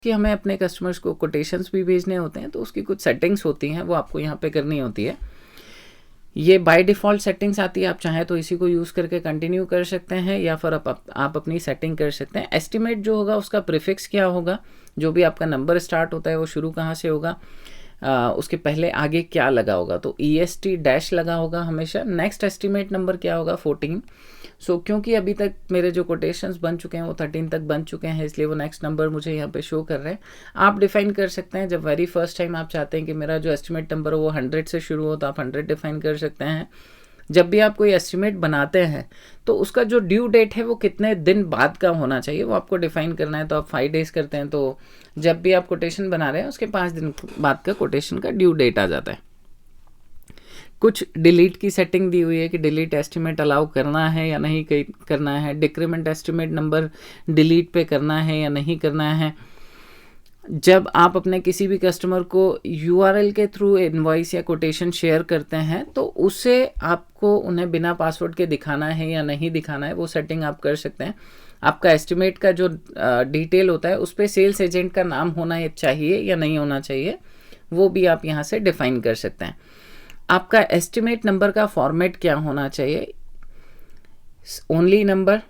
कि हमें अपने कस्टमर्स को कोटेशंस भी भेजने होते हैं, तो उसकी कुछ सेटिंग्स होती हैं, वो आपको यहाँ पे करनी होती है। ये बाय डिफ़ॉल्ट सेटिंग्स आती है, आप चाहें तो इसी को यूज़ करके कंटिन्यू कर सकते हैं या फिर आप अपनी सेटिंग कर सकते हैं। एस्टिमेट जो होगा उसका प्रीफिक्स क्या होगा, जो भी आपका नंबर स्टार्ट होता है वो शुरू कहाँ से होगा, उसके पहले आगे क्या लगा होगा, तो EST डैश लगा होगा हमेशा। नेक्स्ट एस्टिमेट नंबर क्या होगा, 14। सो क्योंकि अभी तक मेरे जो कोटेशंस बन चुके हैं वो 13 तक बन चुके हैं, इसलिए वो नेक्स्ट नंबर मुझे यहाँ पे शो कर रहे हैं। आप डिफाइन कर सकते हैं, जब वेरी फर्स्ट टाइम आप चाहते हैं कि मेरा जो एस्टिमेट नंबर हो वो 100 से शुरू हो, तो आप 100 डिफाइन कर सकते हैं। जब भी आप कोई एस्टिमेट बनाते हैं तो उसका जो ड्यू डेट है वो कितने दिन बाद का होना चाहिए वो आपको डिफाइन करना है। तो आप 5 डेज़ करते हैं, तो जब भी आप कोटेशन बना रहे हैं उसके 5 दिन बाद का कोटेशन का ड्यू डेट आ जाता है। कुछ डिलीट की सेटिंग दी हुई है कि डिलीट एस्टिमेट अलाउ करना है या नहीं करना है, डिक्रीमेंट एस्टिमेट नंबर डिलीट पे करना है या नहीं करना है। जब आप अपने किसी भी कस्टमर को URL के थ्रू इनवॉइस या कोटेशन शेयर करते हैं तो उसे आपको उन्हें बिना पासवर्ड के दिखाना है या नहीं दिखाना है, वो सेटिंग आप कर सकते हैं। आपका एस्टिमेट का जो डिटेल होता है उस पर सेल्स एजेंट का नाम होना चाहिए या नहीं होना चाहिए, वो भी आप यहाँ से डिफाइन कर सकते हैं। आपका एस्टिमेट नंबर का फॉर्मेट क्या होना चाहिए, ओनली नंबर,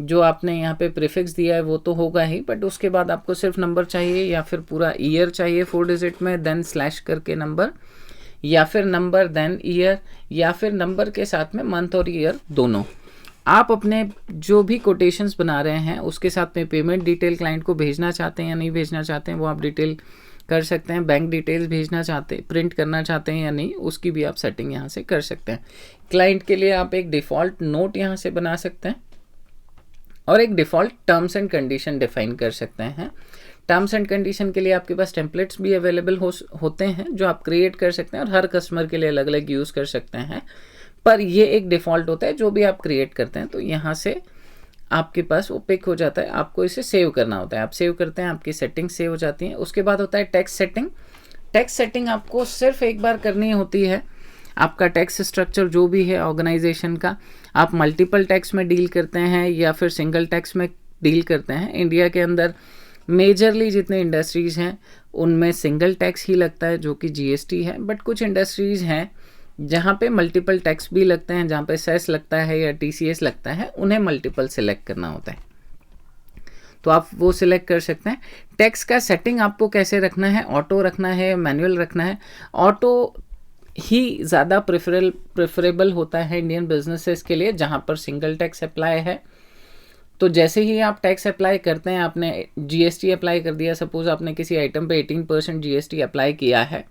जो आपने यहाँ पे प्रीफिक्स दिया है वो तो होगा ही, बट उसके बाद आपको सिर्फ नंबर चाहिए या फिर पूरा ईयर चाहिए 4 डिजिट में, देन स्लैश करके नंबर, या फिर नंबर देन ईयर, या फिर नंबर के साथ में मंथ और ईयर दोनों। आप अपने जो भी कोटेशंस बना रहे हैं उसके साथ में पेमेंट डिटेल क्लाइंट को भेजना चाहते हैं या नहीं भेजना चाहते हैं वो आप डिटेल कर सकते हैं। बैंक डिटेल्स भेजना चाहते हैं, प्रिंट करना चाहते हैं या नहीं, उसकी भी आप सेटिंग यहाँ से कर सकते हैं। क्लाइंट के लिए आप एक डिफ़ॉल्ट नोट यहाँ से बना सकते हैं और एक default terms and condition define कर सकते हैं। टर्म्स एंड कंडीशन के लिए आपके पास टेम्पलेट्स भी अवेलेबल होते हैं जो आप क्रिएट कर सकते हैं और हर कस्टमर के लिए अलग अलग यूज़ कर सकते हैं, पर ये एक डिफ़ॉल्ट होता है जो भी आप क्रिएट करते हैं। तो यहाँ से आपके पास वो पिक हो जाता है, आपको इसे सेव करना होता है, आप सेव करते हैं, आपकी सेटिंग सेव हो जाती है। उसके बाद होता है टेक्स्ट सेटिंग। टेक्स्ट सेटिंग आपको सिर्फ एक बार करनी होती है। आपका टैक्स स्ट्रक्चर जो भी है ऑर्गेनाइजेशन का, आप मल्टीपल टैक्स में डील करते हैं या फिर सिंगल टैक्स में डील करते हैं। इंडिया के अंदर मेजरली जितने इंडस्ट्रीज़ हैं उनमें सिंगल टैक्स ही लगता है जो कि GST है, बट कुछ इंडस्ट्रीज़ हैं जहाँ पे मल्टीपल टैक्स भी लगते हैं, जहाँ पे सेस लगता है या TCS लगता है, उन्हें मल्टीपल सिलेक्ट करना होता है, तो आप वो सिलेक्ट कर सकते हैं। टैक्स का सेटिंग आपको कैसे रखना है, ऑटो रखना है, मैनुअल रखना है। ऑटो ही ज़्यादा प्रेफरेबल होता है इंडियन बिजनेसेस के लिए जहाँ पर सिंगल टैक्स अप्लाई है। तो जैसे ही आप टैक्स अप्लाई करते हैं, आपने GST अप्लाई कर दिया, सपोज आपने किसी आइटम पे 18% GST अप्लाई किया है,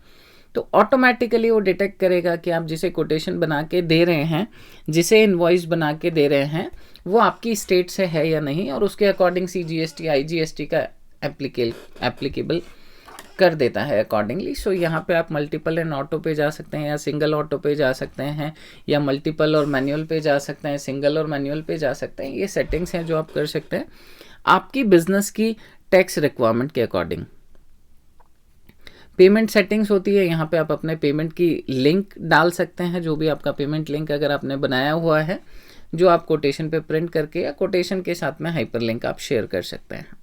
तो ऑटोमेटिकली वो डिटेक्ट करेगा कि आप जिसे कोटेशन बना के दे रहे हैं, जिसे इनवॉइस बना के दे रहे हैं, वो आपकी स्टेट से है या नहीं, और उसके अकॉर्डिंग CGST IGST का एप्लीकेबल कर देता है अकॉर्डिंगली। सो यहाँ पे आप मल्टीपल एंड ऑटो पे जा सकते हैं या सिंगल ऑटो पे जा सकते हैं, या मल्टीपल और मैनुअल पे जा सकते हैं, सिंगल और मैनुअल पे जा सकते हैं। ये सेटिंग्स हैं जो आप कर सकते हैं आपकी बिजनेस की टैक्स रिक्वायरमेंट के अकॉर्डिंग। पेमेंट सेटिंग्स होती है, यहाँ पे आप अपने पेमेंट की लिंक डाल सकते हैं, जो भी आपका पेमेंट लिंक अगर आपने बनाया हुआ है, जो आप कोटेशन पे प्रिंट करके या कोटेशन के साथ में हाइपर लिंक आप शेयर कर सकते हैं।